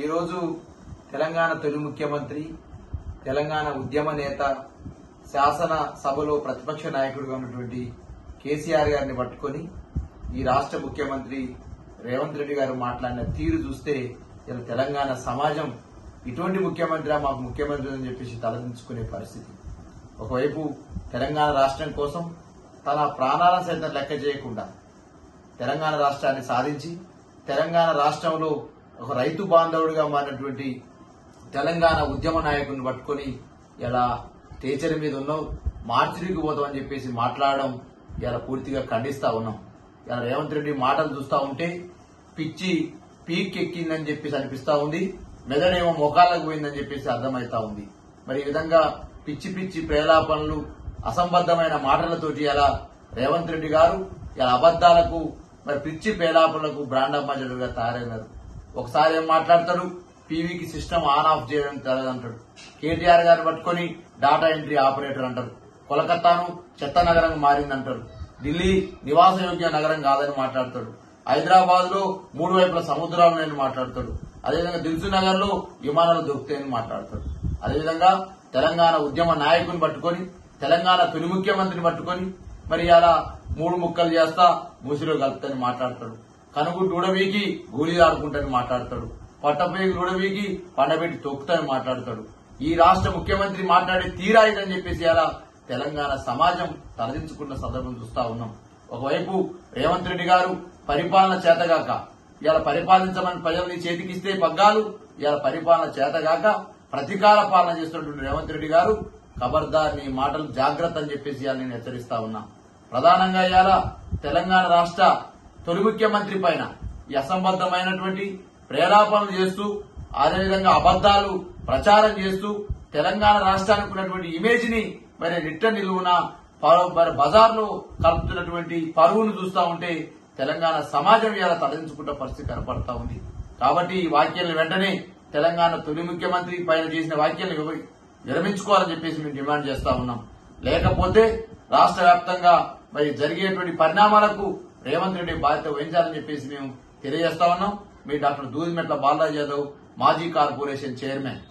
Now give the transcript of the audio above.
ఈరోజు తెలంగాణ తొలి ముఖ్యమంత్రి, తెలంగాణ ఉద్యమ నేత, శాసన సభలో ప్రతిపక్ష నాయకుడిగా ఉన్నటువంటి కేసీఆర్ గారిని పట్టుకొని ఈ రాష్ట్ర ముఖ్యమంత్రి రేవంత్ రెడ్డి గారు మాట్లాడిన తీరు చూస్తే ఇలా తెలంగాణ సమాజం ఇటువంటి ముఖ్యమంత్రి మాకు ముఖ్యమంత్రి అని చెప్పేసి తలదించుకునే పరిస్థితి. ఒకవైపు తెలంగాణ రాష్ట్రం కోసం తన ప్రాణాలను సైతం లెక్క చేయకుండా తెలంగాణ రాష్ట్రాన్ని సాధించి తెలంగాణ రాష్ట్రంలో ఒక రైతు బాంధవుడిగా మారినటువంటి తెలంగాణ ఉద్యమ నాయకుడిని పట్టుకొని ఇలా టీచర్ మీద ఉన్నావు, మార్చిరికి పోతామని చెప్పేసి మాట్లాడడం ఇలా పూర్తిగా ఖండిస్తా ఉన్నాం. ఇలా రేవంత్ రెడ్డి మాటలు చూస్తా ఉంటే పిచ్చి పీక్ ఎక్కిందని చెప్పేసి అనిపిస్తా ఉంది, మెదడేమో మొఖాలకు పోయిందని చెప్పేసి అర్థమవుతా ఉంది. మరి ఈ విధంగా పిచ్చి పిచ్చి ప్రేలాపనలు, అసంబద్దమైన మాటలతోటి ఇలా రేవంత్ రెడ్డి గారు ఇలా అబద్దాలకు మరి పిచ్చి ప్రేలాపనలకు బ్రాండ్ అంబాసిడర్ గా తయారైనారు. ఒకసారి ఏం మాట్లాడతాడు, పీవీకి సిస్టమ్ ఆన్ ఆఫ్ చేయడం తెలదంటాడు. కేటీఆర్ గారిని పట్టుకొని డాటా ఎంట్రీ ఆపరేటర్ అంటారు. కోలకత్తాను చెత్త నగరంగా మారిందంటారు. ఢిల్లీ నివాసయోగ్య నగరం కాదని మాట్లాడతాడు. హైదరాబాద్ లో 3 వైపుల సముద్రాలున్నాయని మాట్లాడతాడు. అదేవిధంగా దిల్సు నగర్ లో విమానాలు దొరుకుతాయని మాట్లాడతాడు. అదేవిధంగా తెలంగాణ ఉద్యమ నాయకుని పట్టుకొని, తెలంగాణ తొలి ముఖ్యమంత్రిని పట్టుకొని మరి అలా 3 ముక్కలు చేస్తా మూసిలో కలుపుతాని మాట్లాడతాడు. కనుగుడ్డు ఉడవీకి గోళీలు ఆడుకుంటాని మాట్లాడతాడు. పట్టపేగులు ఉడవీకి పండబెట్టి తొక్కుతాని మాట్లాడతాడు. ఈ రాష్ట్ర ముఖ్యమంత్రి మాట్లాడే తీరాయిదని చెప్పేసి అలా తెలంగాణ సమాజం తలదించుకున్న సందర్భం చూస్తా ఉన్నాం. ఒకవైపు రేవంత్ రెడ్డి గారు పరిపాలన చేతగాక ఇలా పరిపాలించమని ప్రజల్ని చేతికిస్తే పగ్గాలు, ఇలా పరిపాలన చేతగాక ప్రతీకార పాలన చేస్తున్నటువంటి రేవంత్ రెడ్డి గారు ఖబర్దార్ నీ మాటలు జాగ్రత్త అని చెప్పేసి ఇవాళ నేను హెచ్చరిస్తా ఉన్నా. ప్రధానంగా ఇవాళ తెలంగాణ రాష్ట్ర తొలి ముఖ్యమంత్రి పైన ఈ అసంబద్దమైనటువంటి ప్రేలాపనలు చేస్తూ, అదేవిధంగా అబద్దాలు ప్రచారం చేస్తూ తెలంగాణ రాష్ట్రానికి ఉన్నటువంటి ఇమేజ్ ని మరి రిటర్న్ నిలువున మరి బజార్లో కలుపుతున్నటువంటి పరువును చూస్తా ఉంటే తెలంగాణ సమాజం ఇలా తలదించుకున్న పరిస్థితి కనపడతా ఉంది. కాబట్టి ఈ వ్యాఖ్యలను వెంటనే తెలంగాణ తొలి ముఖ్యమంత్రి పైన చేసిన వ్యాఖ్యలను విరమించుకోవాలని చెప్పేసి మేము డిమాండ్ చేస్తా ఉన్నాం. లేకపోతే రాష్ట్ర వ్యాప్తంగా మరి జరిగేటువంటి పరిణామాలకు రేవంత్ రెడ్డి బాధ్యత వహించాలని చెప్పేసి మేము తెలియజేస్తా ఉన్నాం. మీ డాక్టర్ దూదిమెట్ల బాలరాజ్ యాదవ్, మాజీ కార్పొరేషన్ చైర్మన్.